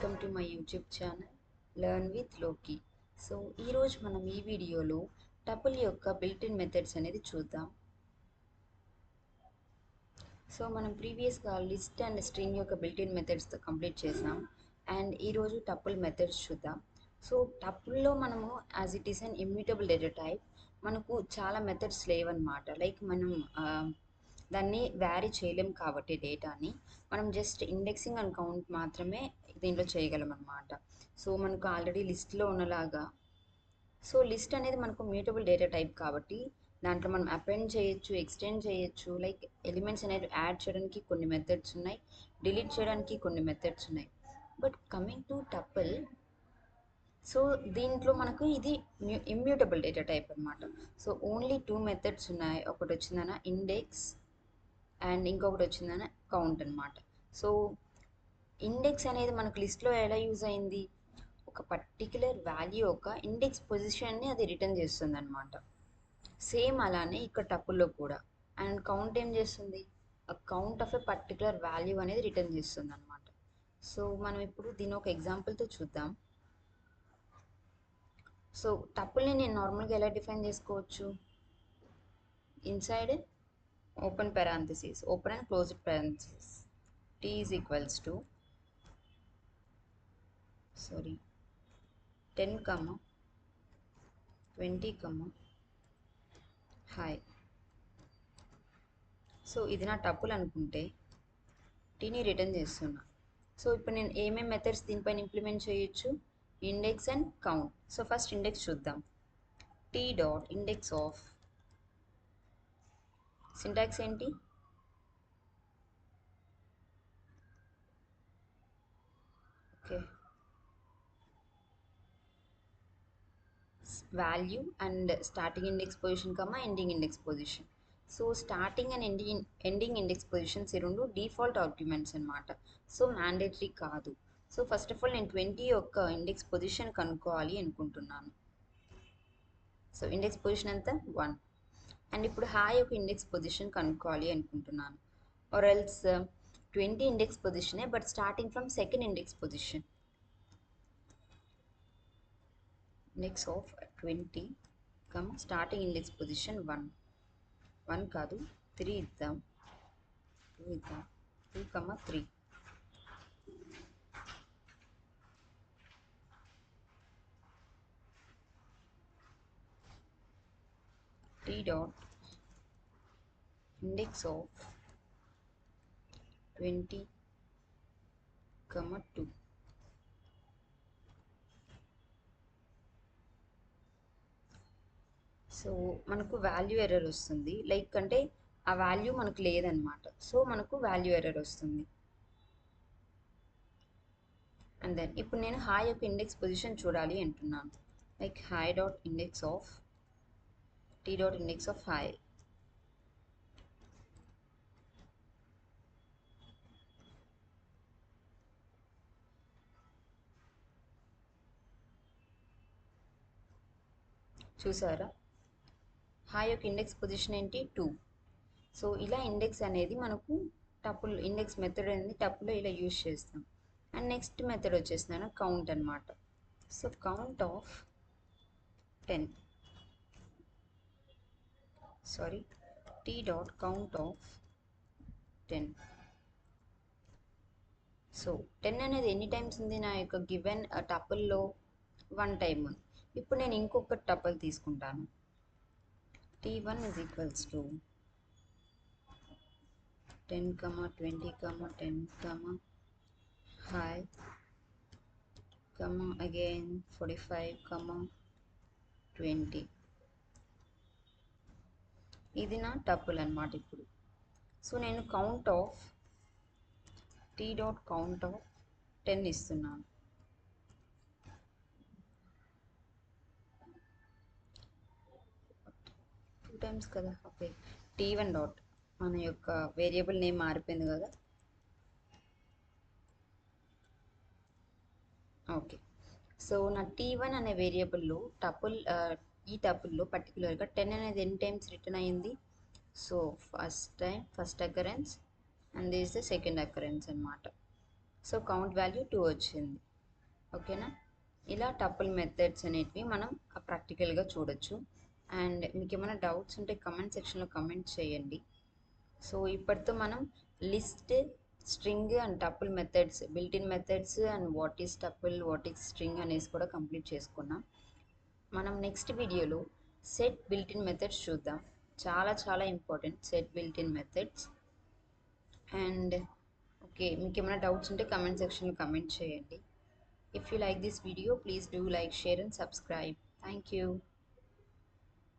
Welcome to my YouTube channel learn with లోకి. So ఈరోజు మనం ఈ వీడియోలో టపుల్ యొక్క బిల్ట్-ఇన్ మెథడ్స్ అనేది చూద్దాం. సో మనం ప్రీవియస్గా లిస్ట్ అండ్ స్ట్రింగ్ యొక్క బిల్ట్-ఇన్ మెథడ్స్తో కంప్లీట్ చేసాం. అండ్ ఈరోజు టపుల్ మెథడ్స్ చూద్దాం. సో టపుల్లో మనము as it is an immutable data type, మనకు చాలా మెథడ్స్ లేవన్నమాట. లైక్ మనం దాన్ని వ్యారీ చేయలేం కాబట్టి డేటాని మనం జస్ట్ ఇండెక్సింగ్ అండ్ కౌంట్ మాత్రమే దీంట్లో చేయగలం అన్నమాట. సో మనకు ఆల్రెడీ లిస్ట్లో ఉన్నలాగా, సో లిస్ట్ అనేది మనకు మ్యూటబుల్ డేటా టైప్ కాబట్టి దాంట్లో మనం అపెండ్ చేయొచ్చు, ఎక్స్టెండ్ చేయొచ్చు. లైక్ ఎలిమెంట్స్ అనేది యాడ్ చేయడానికి కొన్ని మెథడ్స్ ఉన్నాయి, డిలీట్ చేయడానికి కొన్ని మెథడ్స్ ఉన్నాయి. But coming to tuple, so దీంట్లో మనకు ఇది ఇమ్యూటబుల్ డేటా టైప్ అనమాట. సో ఓన్లీ టూ మెథడ్స్ ఉన్నాయి. ఒకటి వచ్చిందన్న ఇండెక్స్ అండ్ ఇంకొకటి వచ్చిందన్న కౌంట్ అనమాట. సో ఇండెక్స్ అనేది మనకు లిస్ట్లో ఎలా యూజ్ అయింది, ఒక పర్టిక్యులర్ వాల్యూ ఒక ఇండెక్స్ పొజిషన్ని అది రిటర్న్ చేస్తుంది అనమాట. సేమ్ అలానే ఇక్కడ టపుల్లో కూడా. అండ్ కౌంట్ ఏం చేస్తుంది, ఆ count of a particular value అనేది రిటర్న్ చేస్తుంది అనమాట. సో మనం ఇప్పుడు దీని ఒక ఎగ్జాంపుల్తో చూద్దాం. సో టపుల్ని నేను నార్మల్గా ఎలా డిఫైన్ చేసుకోవచ్చు, inside open parentheses, open and closed parentheses, t is equals to 10, 20, hi. So ఇది నా టపుల్ అనుకుంటే టీని రిటర్న్ చేస్తున్నా. సో ఇప్పుడు నేను ఏమేమి మెథడ్స్ దీనిపైన ఇంప్లిమెంట్ చేయొచ్చు, index and count. So first index చూద్దాం. T dot index of, syntax ఏంటి, okay, value and starting index position ending index position. So starting and ending index positions ఈ రెండు డిఫాల్ట్ ఆర్గ్యుమెంట్స్ అనమాట. సో మ్యాండేటరీ కాదు. So first of all నేను 20 యొక్క index position కనుక్కోవాలి అనుకుంటున్నాను. సో ఇండెక్స్ పొజిషన్ ఎంత 1. అండ్ ఇప్పుడు హాయ్ యొక్క ఇండెక్స్ పొజిషన్ కనుక్కోవాలి అనుకుంటున్నాను. ఆర్ ఎల్స్ 20 ఇండెక్స్ పొజిషనే but starting from second index position. Index of 20, starting index position 1 కాదు 3 ఇద్దాం, 2 ఇద్దాం, 2, 3. t dot index of 20, 2. So మనకు వాల్యూ ఎర్రర్ వస్తుంది. లైక్ అంటే ఆ వాల్యూ మనకు లేదనమాట. సో మనకు వాల్యూ ఎర్రర్ వస్తుంది. అండ్ దెన్ ఇప్పుడు నేను హాయ్ యొక్క ఇండెక్స్ పొజిషన్ చూడాలి అంటున్నాను. Like hi dot index of tea dot index of hi. చూసారా, హాయ్ యొక్క ఇండెక్స్ పొజిషన్ ఏంటి 2. సో ఇలా ఇండెక్స్ అనేది మనకు టపుల్ ఇండెక్స్ మెథడ్ అనేది టపుల్లో ఇలా యూజ్ చేస్తాం. అండ్ నెక్స్ట్ మెథడ్ వచ్చేసిన కౌంట్ అనమాట. So count of 10, t dot count of 10. So 10 అనేది ఎన్ని టైమ్స్ ఉంది నా యొక్క గివెన్ టపుల్లో 1 టైమ్ ఉంది. ఇప్పుడు నేను ఇంకొక టపుల్ తీసుకుంటాను. t1 is equals to 10, 20, 10, hi, again 45, 20. ఇది నా టపుల్ అనమాట ఇప్పుడు. సో నేను count of t dot count of 10 ఇస్తున్నాను. టూ టైమ్స్ కదా, ఓకే. t1 డాట్ మన యొక్క వేరియబుల్ నేమ్ మారిపోయింది కదా, ఓకే. సో నా t1 అనే వేరియబుల్లో ఈ టపుల్లో పర్టికులర్గా 10 అనేది ఎన్ని టైమ్స్ రిటర్న్ అయ్యింది. So first occurrence and this the second occurrence అనమాట. సో కౌంట్ వాల్యూ 2 వచ్చింది. ఓకేనా? ఇలా టపుల్ మెథడ్స్ అనేటివి మనం ప్రాక్టికల్గా చూడొచ్చు. అండ్ మీకు ఏమైనా డౌట్స్ ఉంటే కమెంట్ సెక్షన్లో కమెంట్ చేయండి. సో ఇప్పటితో మనం list, string and tuple methods, built in methods and what is tuple, what is string అనేసి కూడా కంప్లీట్ చేసుకున్నాం. మనం నెక్స్ట్ వీడియోలో సెట్ బిల్ట్ ఇన్ మెథడ్స్ చూద్దాం. చాలా చాలా important set built in methods. And okay, మీకు ఏమైనా డౌట్స్ ఉంటే కమెంట్ సెక్షన్లో కమెంట్ చేయండి. If you like this video, please do like, share and subscribe. Thank you.